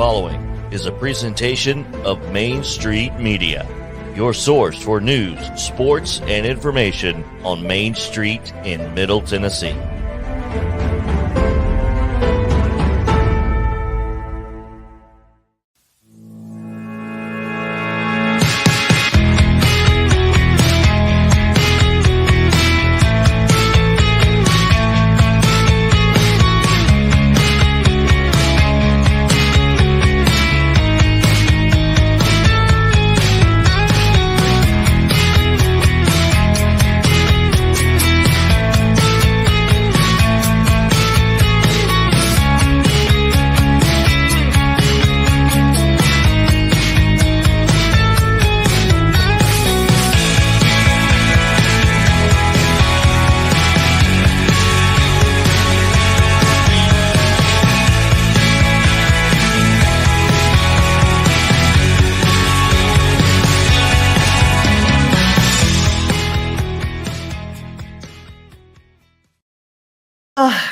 following is a presentation of Main Street Media, your source for news, sports, and information on Main Street in Middle Tennessee.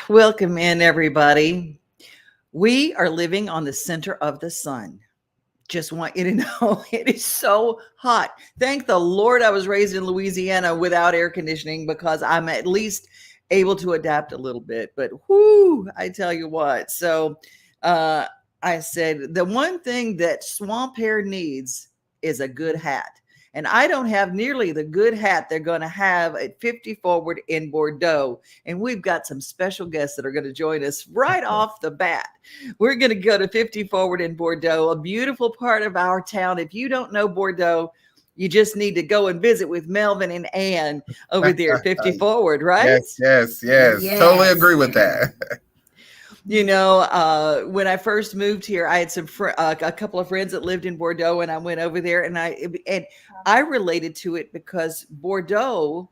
Welcome in, everybody. We are living on the center of the sun. Just want you to know it is so hot. Thank the Lord I was raised in Louisiana without air conditioning because I'm at least able to adapt a little bit. But whoo, I tell you what. So I said the one thing that swamp hair needs is a good hat. And I don't have nearly the good hat they're going to have at 50Forward in Bordeaux. And we've got some special guests that are going to join us right off the bat. We're going to go to 50Forward in Bordeaux, a beautiful part of our town. If you don't know Bordeaux, you just need to go and visit with Melvin and Ann over there at 50Forward, right? Yes. Totally agree with that. You know, when I first moved here, I had a couple of friends that lived in Bordeaux, and I went over there, and I related to it because Bordeaux,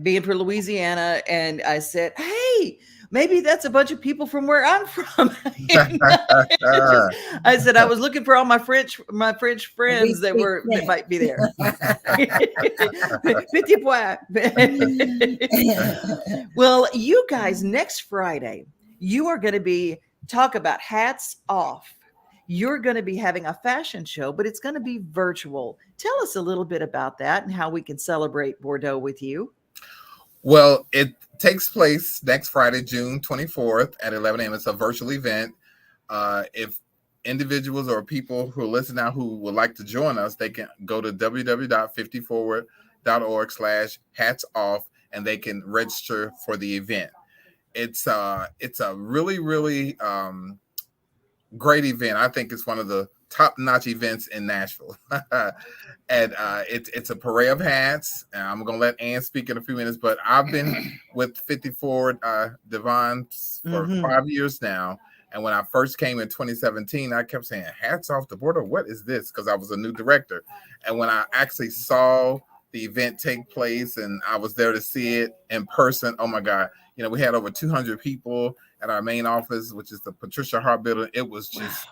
being from Louisiana, and I said, "Hey, maybe that's a bunch of people from where I'm from." I said I was looking for all my French friends that might be there. Petit pois. Well, you guys, next Friday, you are going to talk about hats off. You're going to be having a fashion show, but it's going to be virtual. Tell us a little bit about that and how we can celebrate Bordeaux with you. Well, it takes place next Friday, June 24th at 11 a.m. It's a virtual event. If individuals or people who listen now who would like to join us, they can go to www.50forward.org/hats-off and they can register for the event. It's a really great event. I think it's one of the top-notch events in Nashville. And it's a parade of hats. And I'm going to let Ann speak in a few minutes, but I've been with 50Forward Devon for 5 years now. And when I first came in 2017, I kept saying, hats off to Bordeaux. What is this? Because I was a new director. And when I actually saw the event take place and I was there to see it in person, oh my God. You know, we had over 200 people at our main office, which is the Patricia Hart Building. It was just,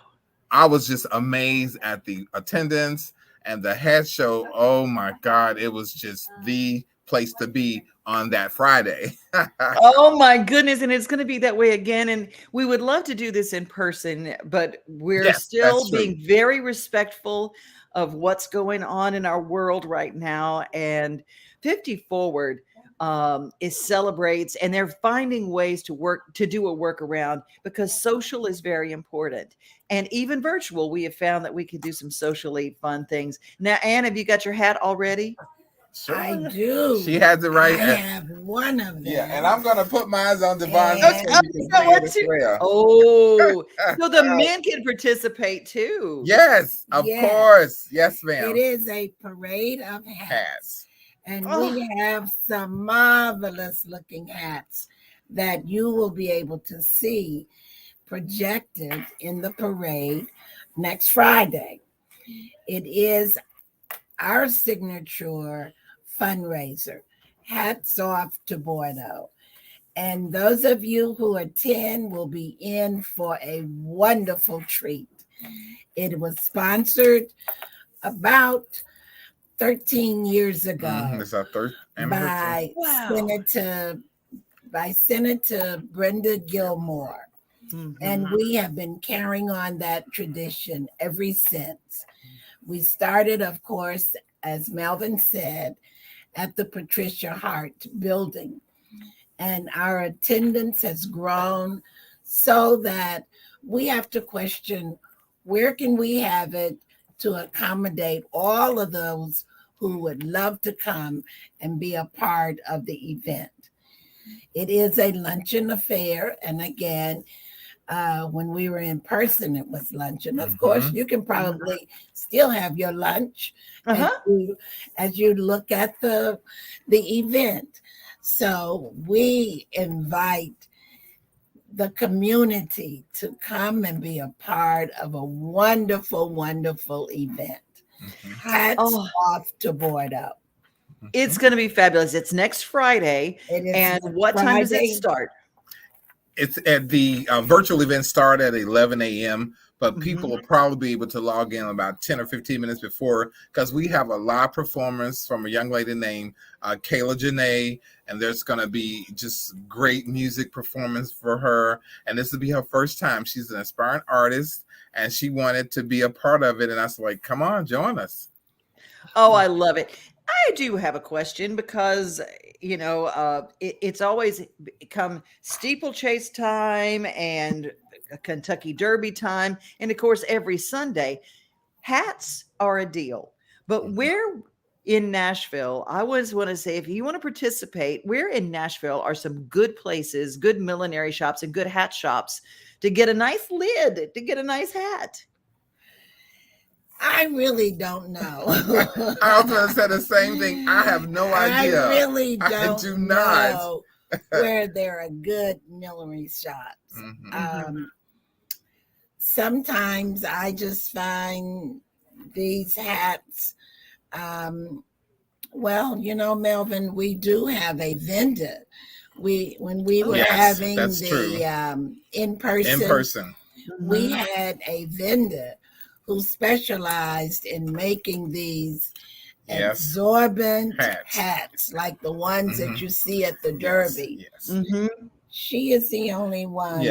I was just amazed at the attendance and the hat show. Oh my God, it was just the place to be on that Friday. Oh my goodness. And it's going to be that way again. And we would love to do this in person, but we're still being very respectful of what's going on in our world right now. And 50Forward celebrates, and they're finding ways to do a workaround because social is very important. And even virtual, we have found that we can do some socially fun things. Now, Ann, have you got your hat already? Sure. I do. She has it right. I have one of them. Yeah, and I'm gonna put mine on Devon's. Oh, so the men can participate too. Yes, of course. Yes, ma'am. It is a parade of hats. And we have some marvelous looking hats that you will be able to see projected in the parade next Friday. It is our signature fundraiser, Hats Off to Bordeaux. And those of you who attend will be in for a wonderful treat. It was sponsored about 13 years ago It's our third by Senator Brenda Gilmore. And we have been carrying on that tradition ever since. We started, of course, as Melvin said, at the Patricia Hart building. And our attendance has grown so that we have to question, where can we have it to accommodate all of those who would love to come and be a part of the event? It is a luncheon affair. And again, when we were in person, it was luncheon. Of course, you can probably still have your lunch as you look at the event. So we invite the community to come and be a part of a wonderful, wonderful event. Hats off to Bordeaux. It's going to be fabulous. It's next Friday. And what time does it start? It's at the virtual event start at 11 a.m., but people will probably be able to log in about 10 or 15 minutes before, because we have a live performance from a young lady named Kayla Janae, and there's going to be just great music performance for her. And this will be her first time. She's an aspiring artist, and she wanted to be a part of it. And I was like, come on, join us. Oh, I love it. I do have a question because, you know, it's always become steeplechase time and Kentucky Derby time. And of course, every Sunday, hats are a deal. But where in Nashville, I always want to say, if you want to participate, where in Nashville are some good places, good millinery shops and good hat shops to get a nice lid, to get a nice hat? I really don't know. I was going to say the same thing. I have no idea. I really don't do not know where there are good millinery shops. Sometimes I just find these hats. Well, you know, Melvin, we do have a vendor. When we were having the in person, we had a vendor who specialized in making these absorbent hats like the ones that you see at the Derby. She is the only one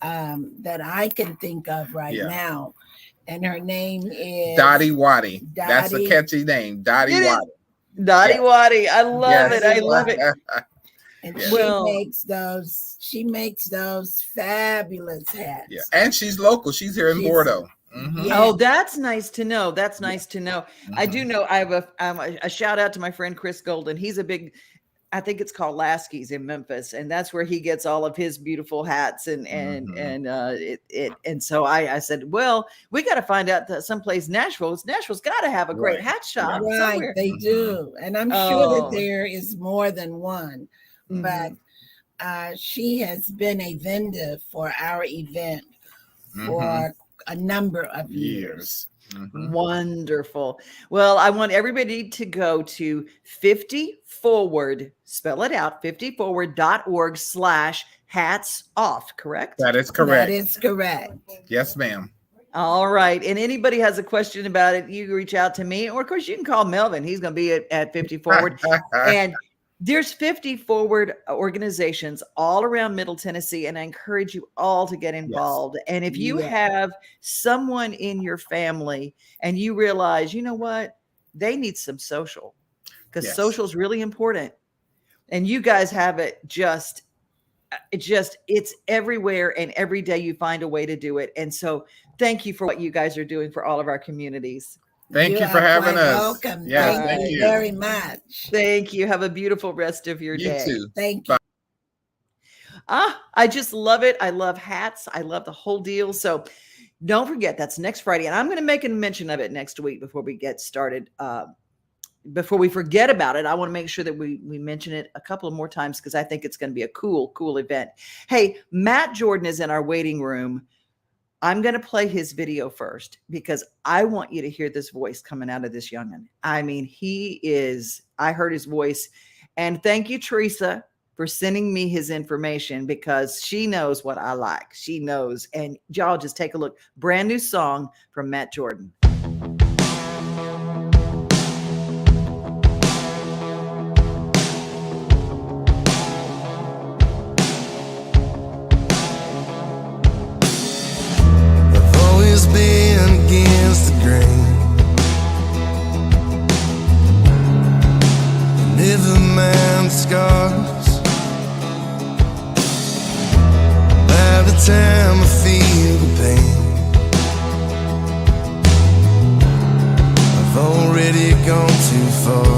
that I can think of right now. And her name is Dottie Waddy. That's a catchy name. Dottie Waddy. Dottie Waddy. I love it. I love it. And she makes those fabulous hats. Yeah. And she's local. She's here in Bordeaux. Oh, that's nice to know. That's nice to know. I do know. I have a shout out to my friend Chris Golden. He's a big, I think it's called Lasky's in Memphis, and that's where he gets all of his beautiful hats. And so I said, well, we got to find out that someplace Nashville's got to have a great hat shop. Right, somewhere. They do, and I'm sure that there is more than one. But she has been a vendor for our event for a number of years. Wonderful. Well, I want everybody to go to 50Forward, spell it out, 50forward.org/hats off, correct? That is correct. That is correct. Yes, ma'am. All right. And anybody has a question about it, you can reach out to me, or of course you can call Melvin. He's going to be at 50Forward. And there's 50Forward organizations all around Middle Tennessee, and I encourage you all to get involved. And if you have someone in your family and you realize, you know what, they need some social, because social is really important. And you guys have it it's everywhere, and every day you find a way to do it. And so thank you for what you guys are doing for all of our communities. Thank you for having us. Welcome. Yes, thank you very much. Thank you. Have a beautiful rest of your day. You too. Thank you. I just love it. I love hats. I love the whole deal. So don't forget, that's next Friday. And I'm going to make a mention of it next week before we get started. Before we forget about it, I want to make sure that we mention it a couple of more times, because I think it's going to be a cool event. Hey, Matt Jordan is in our waiting room. I'm going to play his video first, because I want you to hear this voice coming out of this young'un. I mean, I heard his voice. And thank you, Teresa, for sending me his information, because she knows what I like. She knows. And y'all just take a look. Brand new song from Matt Jordan. gone too far.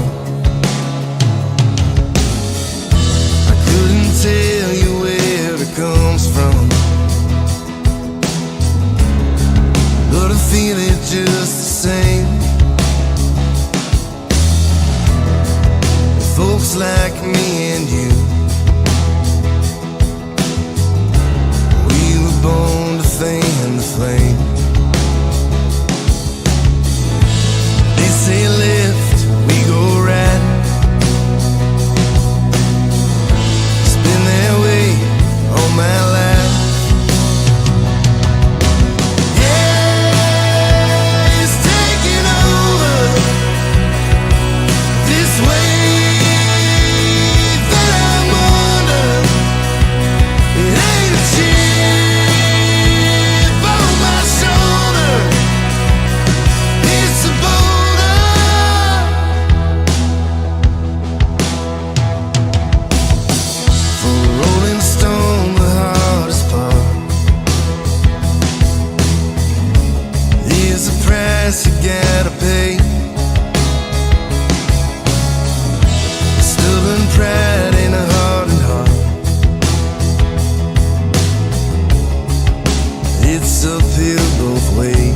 I couldn't tell you where it comes from, but I feel it just the same. Folks like me and you, we were born to fan the flame. They say left, we go right. It's been that way all my life. Yeah, it's taking over this way. You gotta pay. Stubborn pride in a hardened heart. It's uphill both ways.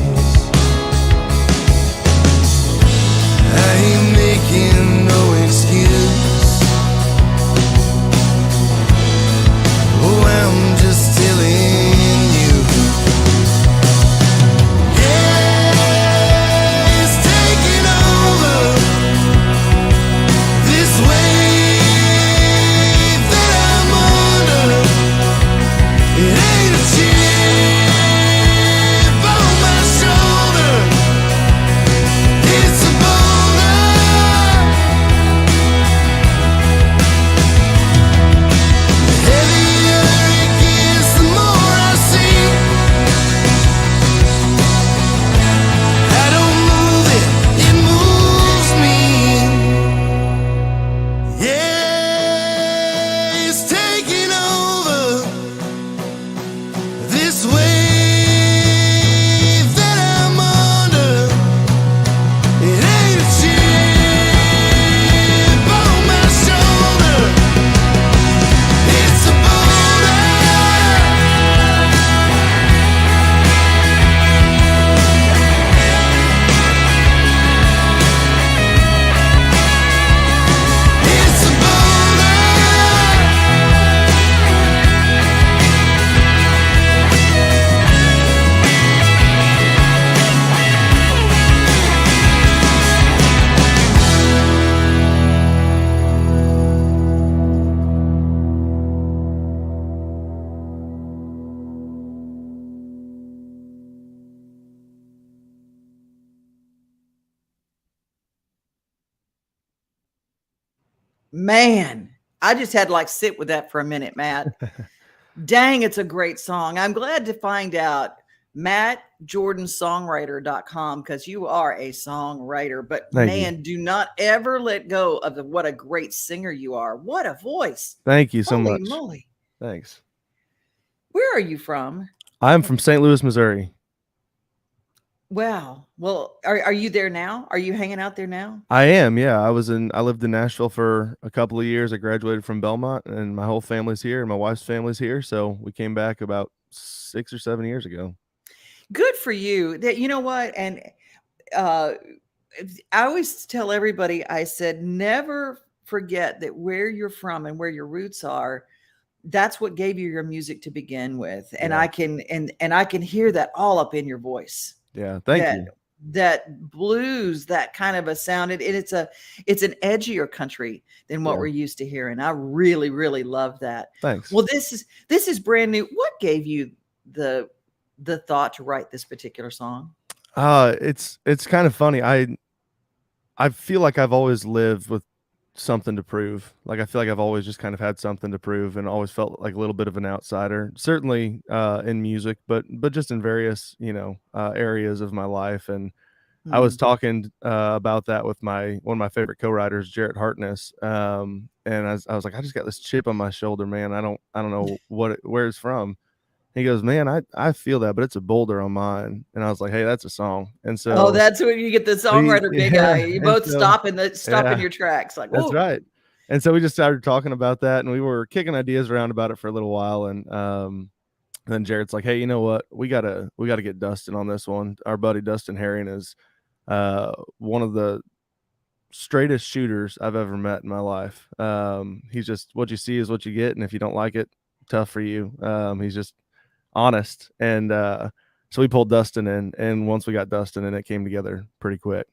I ain't making no excuse. Oh, I'm just telling you. Man, I just had to like sit with that for a minute, Matt. Dang, it's a great song. I'm glad to find out MattJordansongwriter.com, because you are a songwriter. But Thank man, do not ever let go of what a great singer you are. What a voice. Thank you so Holy much. moly. Thanks. Where are you from? I'm from St. Louis, Missouri. Wow. Well, are you there now? Are you hanging out there now? I am, yeah. I lived in Nashville for a couple of years. I graduated from Belmont, and my whole family's here, and my wife's family's here. So we came back about 6 or 7 years ago. Good for you. That, you know what? And I always tell everybody, I said, never forget that where you're from and where your roots are, that's what gave you your music to begin with. And Yeah. I can I can hear that all up in your voice. Yeah, thank you. That blues, that kind of a sound. It's an edgier country than what we're used to hearing. I really, really love that. Thanks. Well, this is brand new. What gave you the thought to write this particular song? It's kind of funny. I feel like I've always lived with something to prove. Like, I feel like I've always just kind of had something to prove, and always felt like a little bit of an outsider, certainly in music, but just in various, areas of my life. And I was talking about that with one of my favorite co-writers, Jarrett Hartness. And I was like, I just got this chip on my shoulder, man. I don't know where it's from. He goes, man, I feel that, but it's a boulder on mine. And I was like, hey, that's a song. And so, Oh, that's when you get the songwriter big eye. You both stop in yeah, your tracks. Like, that's whoa. right. And so we just started talking about that, and we were kicking ideas around about it for a little while. And then Jared's like, hey, you know what? We gotta get Dustin on this one. Our buddy Dustin Herring is one of the straightest shooters I've ever met in my life. He's just, what you see is what you get, and if you don't like it, tough for you. He's just honest. And so we pulled Dustin in, and once we got Dustin in, it came together pretty quick.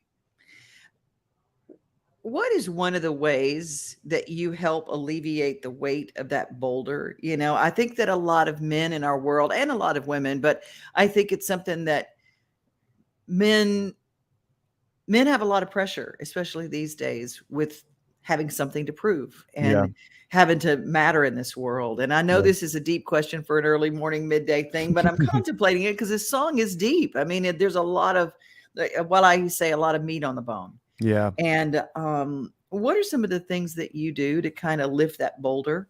What is one of the ways that you help alleviate the weight of that boulder? You know, I think that a lot of men in our world, and a lot of women, but I think it's something that men have a lot of pressure, especially these days, with having something to prove and having to matter in this world. And I know this is a deep question for an early morning, midday thing, but I'm contemplating it because this song is deep. I mean, there's a lot of, what I say, a lot of meat on the bone. Yeah. And what are some of the things that you do to kind of lift that boulder?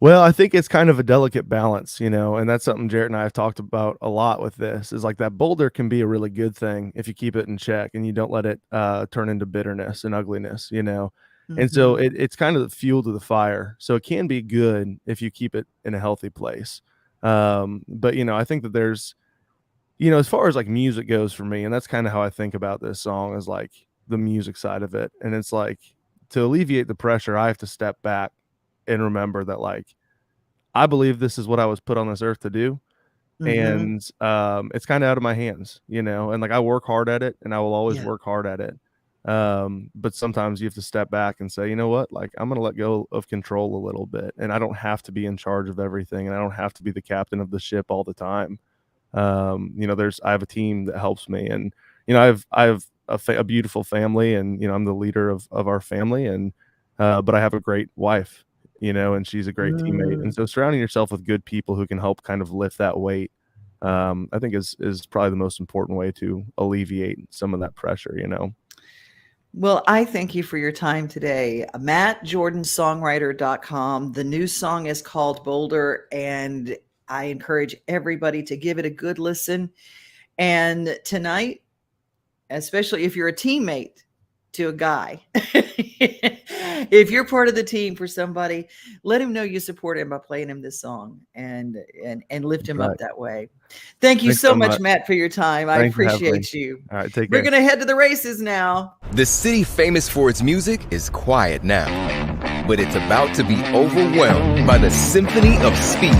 Well, I think it's kind of a delicate balance, you know, and that's something Jarrett and I have talked about a lot with this, is like that boulder can be a really good thing if you keep it in check and you don't let it turn into bitterness and ugliness, you know. And so it's kind of the fuel to the fire. So it can be good if you keep it in a healthy place. But, you know, I think that there's, you know, as far as like music goes for me, and that's kind of how I think about this song, is like the music side of it. And it's like, to alleviate the pressure, I have to step back and remember that, like, I believe this is what I was put on this earth to do. And it's kind of out of my hands, you know, and like I work hard at it, and I will always work hard at it. But sometimes you have to step back and say, you know what, like, I'm going to let go of control a little bit, and I don't have to be in charge of everything, and I don't have to be the captain of the ship all the time. You know, I have a team that helps me, and, you know, I have a beautiful family, and, you know, I'm the leader of our family, and, but I have a great wife, you know, and she's a great teammate. And so surrounding yourself with good people who can help kind of lift that weight, I think is probably the most important way to alleviate some of that pressure, you know. Well, I thank you for your time today. MattJordansongwriter.com. The new song is called Boulder, and I encourage everybody to give it a good listen. And tonight, especially if you're a teammate to a guy, if you're part of the team for somebody, let him know you support him by playing him this song and lift him up that way. Thank you so much, Matt, for your time. I appreciate you. All right, take care. We're going to head to the races now. The city famous for its music is quiet now, but it's about to be overwhelmed by the symphony of speed.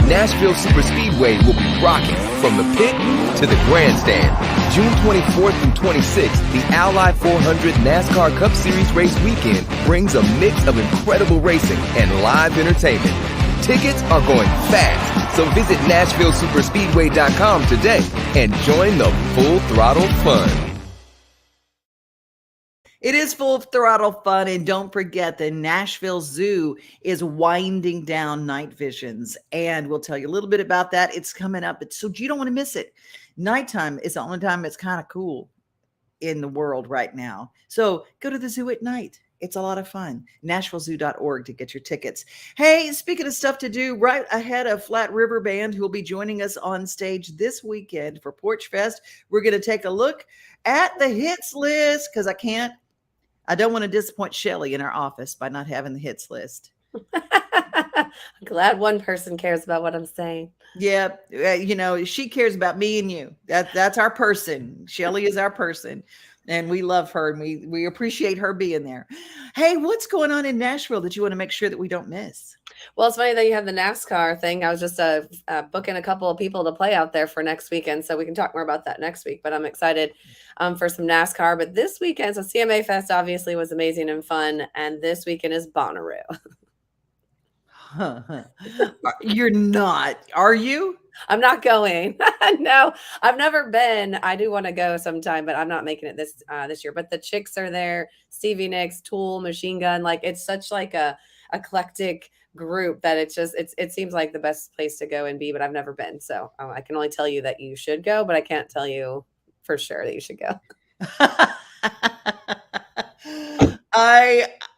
Nashville Superspeedway will be rocking from the pit to the grandstand. June 24th and 26th, the Ally 400 NASCAR Cup Series race weekend brings a mix of incredible racing and live entertainment. Tickets are going fast, so visit NashvilleSuperspeedway.com today and join the full throttle fun. It is full throttle fun, and don't forget the Nashville Zoo is winding down night visions, and we'll tell you a little bit about that. It's coming up, so you don't want to miss it. Nighttime is the only time it's kind of cool in the world right now. So go to the zoo at night. It's a lot of fun. NashvilleZoo.org to get your tickets. Hey, speaking of stuff to do, right ahead of Flat River Band, who will be joining us on stage this weekend for Porch Fest, we're going to take a look at the hits list, because I don't want to disappoint Shelly in our office by not having the hits list. I'm glad one person cares about what I'm saying. Yeah, you know, she cares about me and you. That's our person. Shelly is our person, and we love her, and we appreciate her being there. Hey, what's going on in Nashville that you want to make sure that we don't miss? Well, it's funny that you have the NASCAR thing. I was just booking a couple of people to play out there for next weekend, so we can talk more about that next week. But I'm excited for some NASCAR. But this weekend, so CMA Fest obviously was amazing and fun, and this weekend is Bonnaroo. You're not, are you? I'm not going. No, I've never been. I do want to go sometime, but I'm not making it this year. But the Chicks are there, Stevie Nicks, Tool, Machine Gun. Like, it's such like a eclectic group that it seems like the best place to go and be, but I've never been. So I can only tell you that you should go, but I can't tell you for sure that you should go.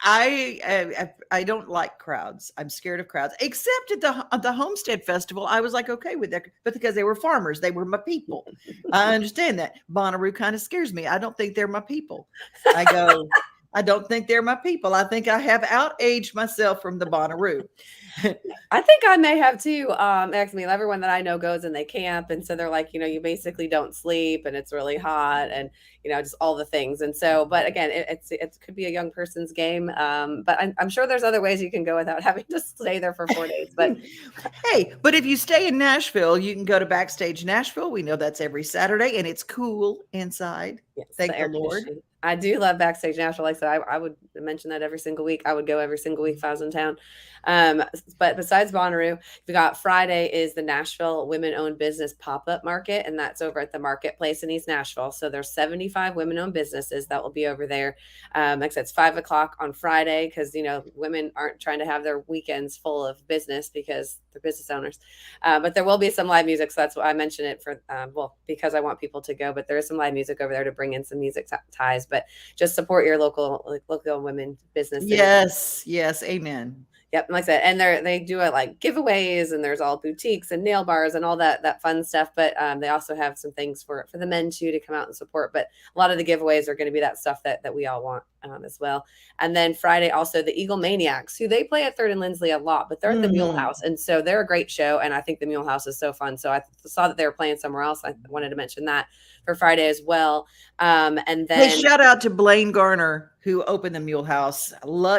I don't like crowds. I'm scared of crowds. Except at the Homestead Festival, I was like okay with that, but because they were farmers, they were my people. I understand that. Bonnaroo kind of scares me. I don't think they're my people. I don't think they're my people. I think I have outaged myself from the Bonnaroo. I think I may have too. Actually, everyone that I know goes and they camp, and so they're like, you basically don't sleep, and it's really hot, and just all the things. And so, but again, it could be a young person's game. But I'm sure there's other ways you can go without having to stay there for 4 days. But hey, but if you stay in Nashville, you can go to Backstage Nashville. We know that's every Saturday, and it's cool inside. Yes, thank the Lord. I do love Backstage Nashville. Like I said, I would mention that every single week. I would go every single week if I was in town. But besides Bonnaroo, we got Friday is the Nashville Women-Owned Business Pop-Up Market, and that's over at the Marketplace in East Nashville. So there's 75 women-owned businesses that will be over there. Like I said, it's 5 o'clock on Friday because, women aren't trying to have their weekends full of business because they're business owners. But there will be some live music. So that's why I mentioned it for, because I want people to go. But there is some live music over there to bring in some music ties. But just support your local women business. Yes. Amen. Yep. Like I said, and they do it like giveaways, and there's all boutiques and nail bars and all that fun stuff. But they also have some things for the men too to come out and support. But a lot of the giveaways are going to be that stuff that we all want as well. And then Friday also the Eagle Maniacs, who they play at 3rd and Lindsley a lot, but they're at the Mule House, and so they're a great show. And I think the Mule House is so fun. So I saw that they were playing somewhere else. I wanted to mention that for Friday as well. And then hey, shout out to Blaine Garner, who opened the Mule House.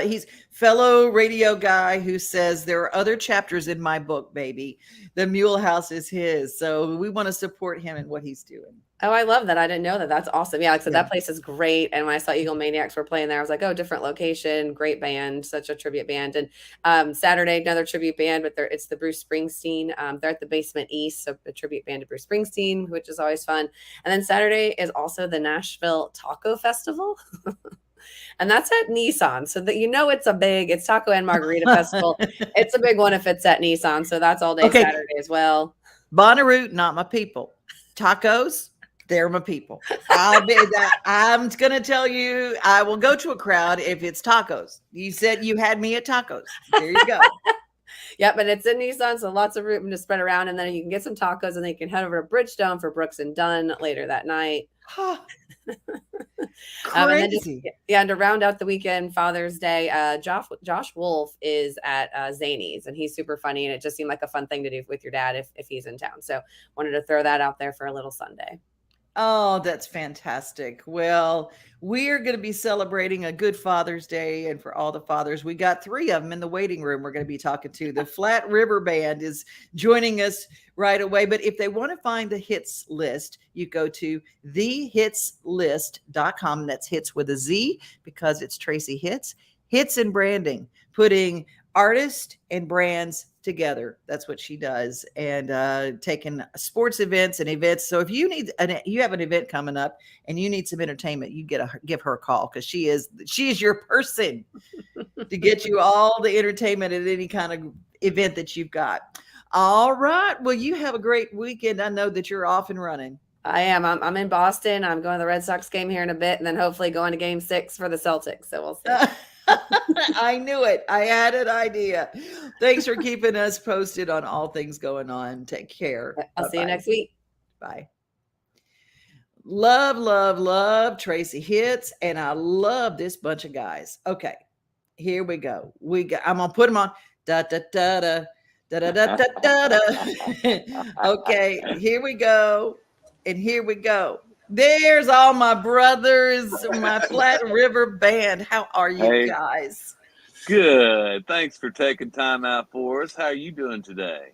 He's fellow radio guy who says there are other chapters in my book, baby. The Mule House is his. So we want to support him in what he's doing. Oh, I love that. I didn't know that. That's awesome. Yeah, like I said, that place is great. And when I saw Eagle Maniacs were playing there, I was like, oh, different location, great band, such a tribute band. And Saturday, another tribute band, but it's the Bruce Springsteen. They're at the Basement East, so a tribute band to Bruce Springsteen, which is always fun. And then Saturday is also the Nashville Taco Festival. And that's at Nissan. So that it's Taco and Margarita Festival. It's a big one if it's at Nissan. So that's all day Saturday as well. Bonnaroo, not my people. Tacos, they're my people. I'm going to tell you, I will go to a crowd if it's tacos. You said you had me at tacos. There you go. Yep, but it's in Nissan, so lots of room to spread around. And then you can get some tacos, and then you can head over to Bridgestone for Brooks and Dunn later that night. Crazy. And to round out the weekend, Father's Day, Josh Wolf is at Zany's, and he's super funny, and it just seemed like a fun thing to do with your dad if he's in town. So wanted to throw that out there for a little Sunday. Oh, that's fantastic. Well, we're going to be celebrating a good Father's Day. And for all the fathers, we got 3 of them in the waiting room we're going to be talking to. The Flat River Band is joining us right away. But if they want to find the hits list, you go to thehitslist.com. That's hits with a Z because it's Tracy Hits. Hits and branding, putting artists and brands together. That's what she does, and taking sports events and events. So if you have an event coming up and you need some entertainment, you give her a call, because she is your person to get you all the entertainment at any kind of event that you've got. All right. Well, you have a great weekend. I know that you're off and running. I am. I'm in Boston. I'm going to the Red Sox game here in a bit, and then hopefully going to Game 6 for the Celtics. So we'll see. I knew it. I had an idea. Thanks for keeping us posted on all things going on. Take care. I'll see you next week. Bye. Love Tracy Hits, and I love this bunch of guys. Okay, here we go. I'm gonna put them on. Da da da da da da da da da. Okay, here we go, and here we go. There's all my brothers, my Flat River Band. How are you guys? Good. Thanks for taking time out for us. How are you doing today?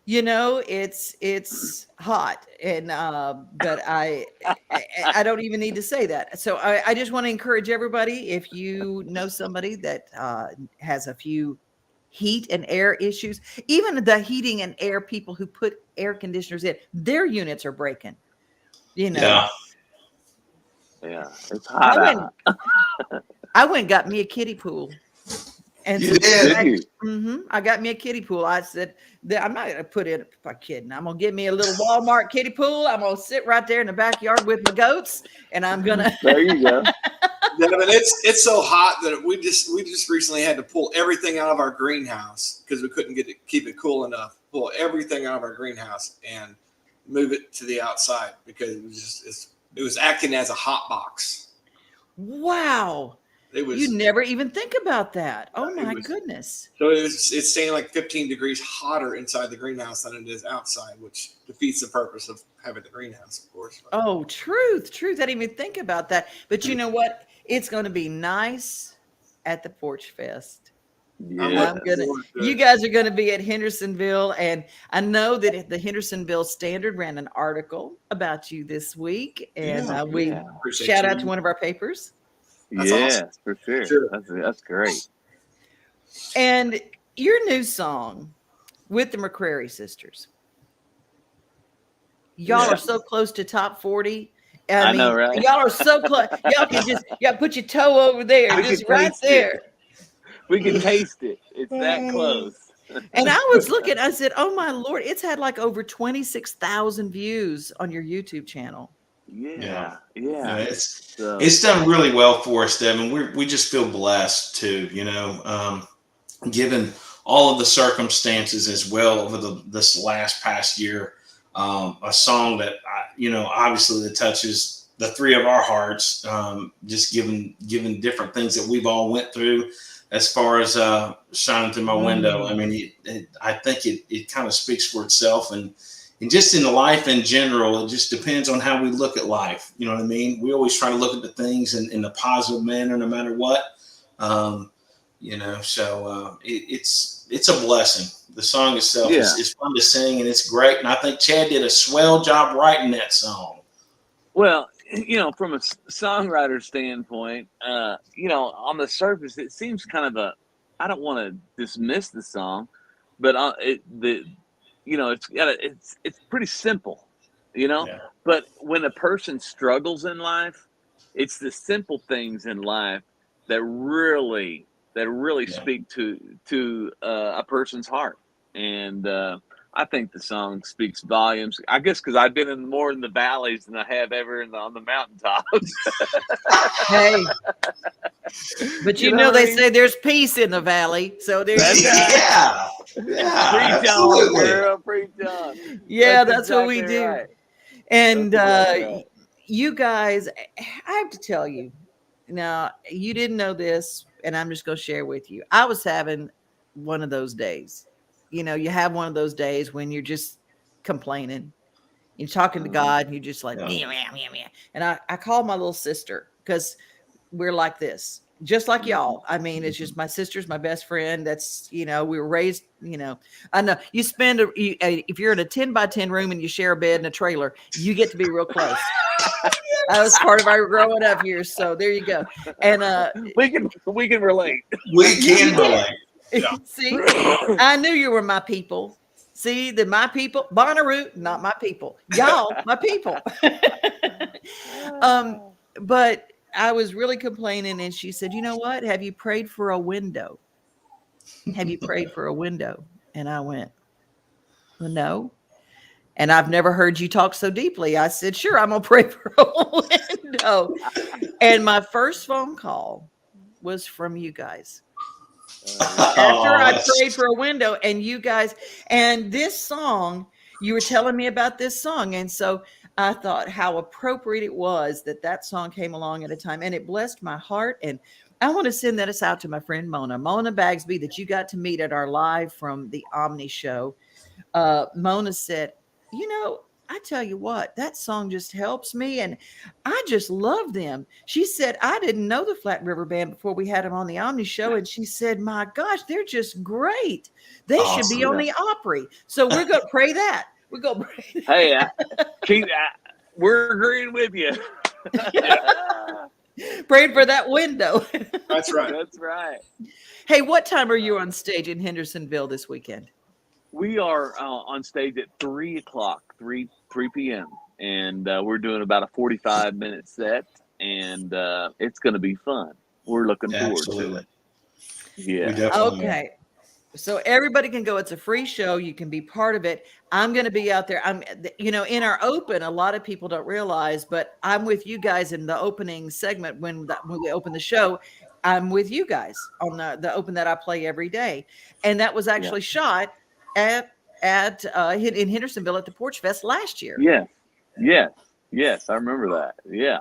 It's hot, and but I don't even need to say that. So I just want to encourage everybody, if you know somebody that has a few heat and air issues, even the heating and air people who put air conditioners in, their units are breaking. Yeah, it's hot out. I went and got me a kiddie pool. And you did? I got me a kiddie pool. I said, I'm not going to put in, if I'm kidding, I'm going to get me a little Walmart kiddie pool. I'm going to sit right there in the backyard with my goats, and I'm going to. There you go. Devin, it's so hot that we just recently had to pull everything out of our greenhouse because we couldn't keep it cool enough. Pull everything out of our greenhouse and move it to the outside because it was acting as a hot box. Wow. You never even think about that. Oh my goodness. So it's staying like 15 degrees hotter inside the greenhouse than it is outside, which defeats the purpose of having the greenhouse, of course. Oh, truth. I didn't even think about that. But you know what? It's going to be nice at the Porch Fest. Yeah. You guys are going to be at Hendersonville, and I know that the Hendersonville Standard ran an article about you this week, and we shout out to one of our papers. That's awesome. For sure. That's great. And your new song with the McCrary sisters, y'all are so close to top 40. I mean, know, right? Y'all are so close. Y'all can just put your toe over there, just right there. We can taste it. It's that close. And I was looking, I said, oh my Lord, it's had like over 26,000 views on your YouTube channel. Yeah. It's done really well for us, Devin. We just feel blessed too, given all of the circumstances as well over this past year. A song that obviously that touches the three of our hearts, just given different things that we've all went through. As far as shining through my window, I mean, I think it kind of speaks for itself, and just in life in general, it just depends on how we look at life. You know what I mean? We always try to look at the things in a positive manner, no matter what. So it's a blessing. The song itself is fun to sing, and it's great. And I think Chad did a swell job writing that song. Well, from a songwriter standpoint, on the surface, it seems kind of I don't want to dismiss the song, but it's pretty simple, but when a person struggles in life, it's the simple things in life that really speak to a person's heart. And, I think the song speaks volumes. I guess because I've been more in the valleys than I have ever on the mountaintops. Hey, but they say there's peace in the valley. So there's Preach on, girl. Preach on. Yeah, that's what we do. Right. And you guys, I have to tell you, now you didn't know this, and I'm just going to share with you. I was having one of those days. You have one of those days when you're just complaining. You're talking to God, and you're just like, meow, meow, meow, meow. And I called my little sister because we're like this, just like y'all. I mean, it's just my sister's my best friend. That's, we were raised, I know you spend, if you're in a 10x10 room and you share a bed and a trailer, you get to be real close. That was part of our growing up here. So there you go. And we can relate. We can relate. Yeah. See, I knew you were my people. See, my people, Bonnaroo, not my people. Y'all, my people. But I was really complaining, and she said, "You know what? Have you prayed for a window? Have you prayed for a window?" And I went, well, "No." And I've never heard you talk so deeply. I said, "Sure, I'm gonna pray for a window." And my first phone call was from you guys. After I prayed for a window, and you guys, and this song, you were telling me about this song. And so I thought how appropriate it was that song came along at a time, and it blessed my heart. And I want to send that out to my friend Mona Bagsby, that you got to meet at our live from the Omni show. Mona said, I tell you what, that song just helps me, and I just love them. She said, I didn't know the Flat River Band before we had them on the Omni show, and she said, my gosh, they're just great. They should be on the Opry. So we're going to pray that. We're going to pray that. Hey, we're agreeing with you. Praying for that window. That's right. That's right. Hey, what time are you on stage in Hendersonville this weekend? We are on stage at 3 p.m. And we're doing about a 45-minute set, and it's going to be fun. We're looking forward to it. Yeah. Okay. So everybody can go. It's a free show. You can be part of it. I'm going to be out there. In our open, a lot of people don't realize, but I'm with you guys in the opening segment when we open the show. I'm with you guys on the open that I play every day. And that was actually shot in Hendersonville at the Porch Fest last year. Yes. I remember that. Yeah.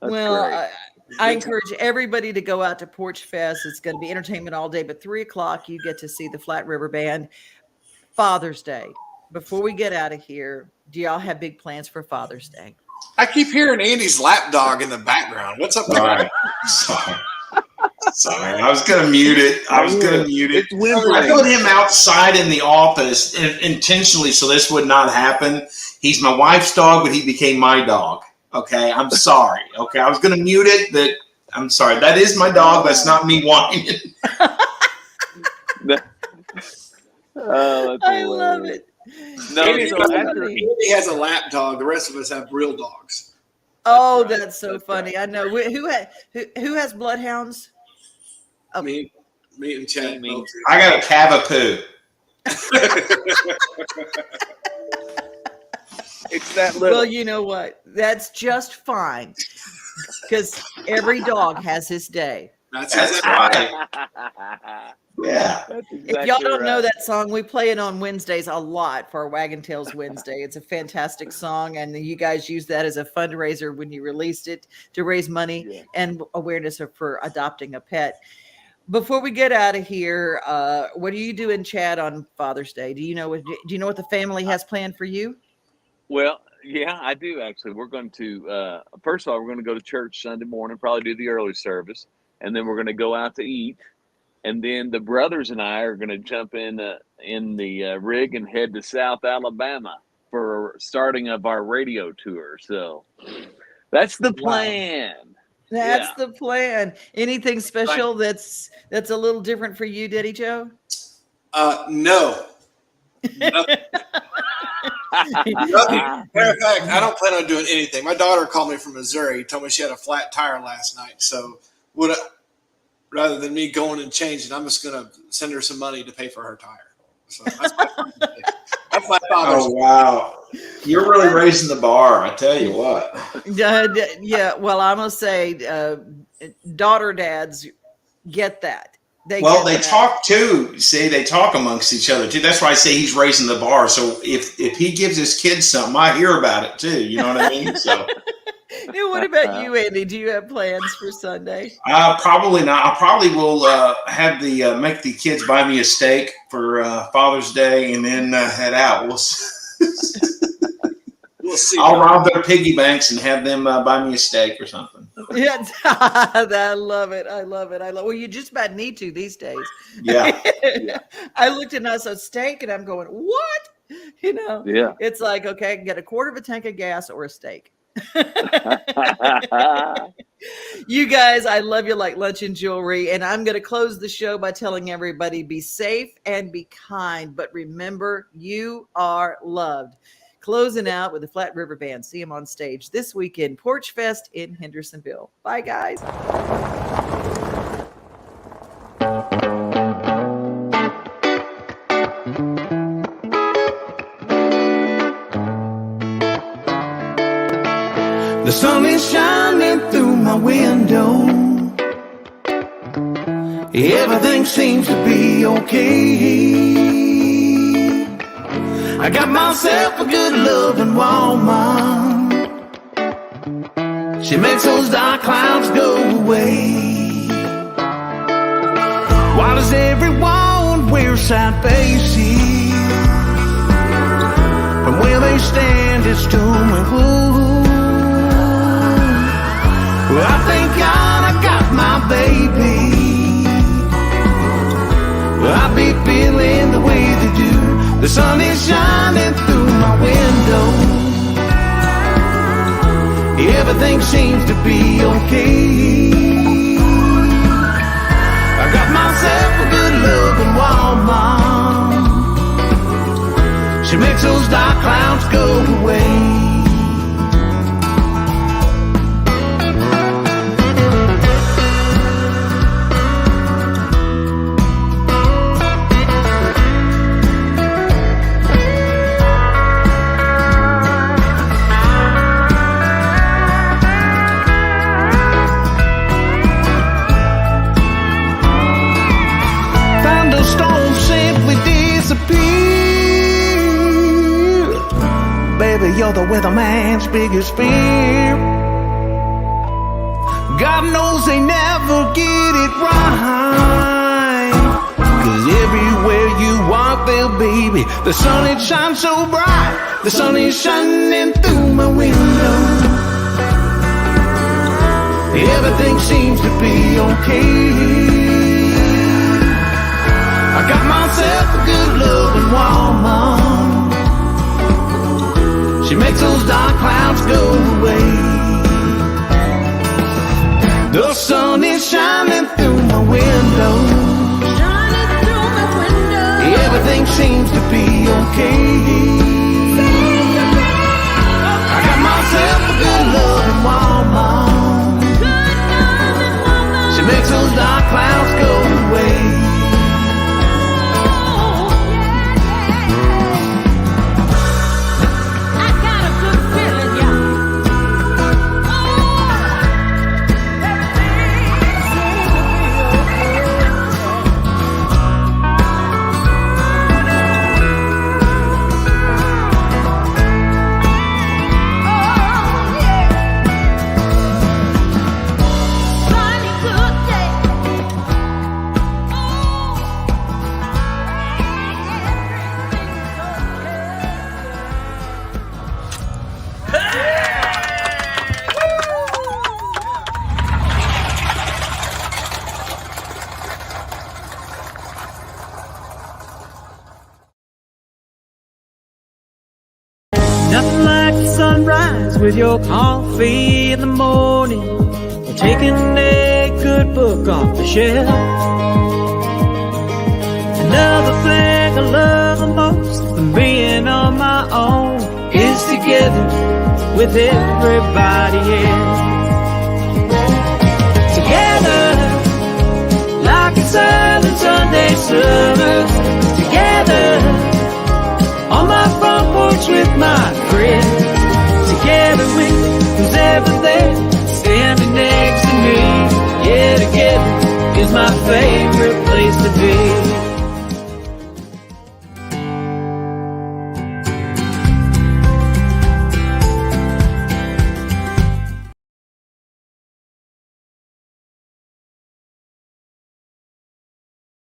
That's great. I encourage everybody to go out to Porch Fest. It's going to be entertainment all day, but 3:00 you get to see the Flat River Band. Father's Day. Before we get out of here, do y'all have big plans for Father's Day? I keep hearing Andy's lapdog in the background. What's up there? Sorry. I was going to mute it. I put him outside in the office intentionally so this would not happen. He's my wife's dog, but he became my dog. Okay, I'm sorry. Okay, I was going to mute it, but I'm sorry. That is my dog. That's not me whining. I love it. No, he has a lap dog. The rest of us have real dogs. Oh, that's so funny. I know. Who has bloodhounds? Oh, me and Chad. I got a Cavapoo. It's that little. Well, you know what? That's just fine because every dog has his day. That's right. Yeah. If y'all don't know that song, we play it on Wednesdays a lot for our Wagon Tails Wednesday. It's a fantastic song, and you guys use that as a fundraiser when you released it to raise money and awareness for adopting a pet. Before we get out of here, what are you doing, Chad, on Father's Day? Do you know what the family has planned for you? Well, yeah, I do actually. We're going to first of all, we're going to go to church Sunday morning, probably do the early service, and then we're going to go out to eat, and then the brothers and I are going to jump in the rig and head to South Alabama for starting of our radio tour. So that's the plan. That's the plan. Anything special that's a little different for you, Daddy Joe? No. Matter of fact, I don't plan on doing anything. My daughter called me from Missouri, told me she had a flat tire last night. So rather than me going and changing, I'm just going to send her some money to pay for her tire. So that's my father's. Oh, wow. You're really raising the bar, I tell you what. Yeah, well, I'm going to say daughter dads get that. They talk too. See, they talk amongst each other too. That's why I say he's raising the bar. So if he gives his kids something, I hear about it too. You know what I mean? So. Now, what about you, Andy? Do you have plans for Sunday? Probably not. I probably will have make the kids buy me a steak for Father's Day and then head out. We'll see. I'll rob their piggy banks and have them buy me a steak or something. Yeah, I love it. Well, you just about need to these days. Yeah. I looked and I saw steak, and I'm going, what? Yeah. It's like, okay, I can get a quarter of a tank of gas or a steak. You guys, I love you like lunch and jewelry, and I'm going to close the show by telling everybody be safe and be kind, but remember, you are loved. Closing out with the Flat River Band. See them on stage this weekend, Porch Fest in Hendersonville. Bye, guys. The sun is shining through my window. Everything seems to be okay. I got myself a good loving woman. She makes those dark clouds go away. Why does everyone wear sad faces? From where they stand, it's doom and gloom. Well, I thank God I got my baby. Well, I be feeling the way they do. The sun is shining through my window. Everything seems to be okay. I got myself a good loving woman. She makes those dark clouds go away. you're the weatherman's biggest fear. God knows they never get it right. 'Cause everywhere you walk there, baby, the sun it shines so bright. The sun is shining through my window. Everything seems to be okay. I got myself a good loving woman. She makes those dark clouds go away. The sun is shining through my window. Shining through my window. Everything seems to be okay. I got myself a good loving woman. She makes those dark clouds go away. Nothing like the sunrise with your coffee in the morning, or taking a good book off the shelf. Another thing I love the most than being on my own is together with everybody else. Together, like it's early Sunday summer. Together, on my front porch with my friends.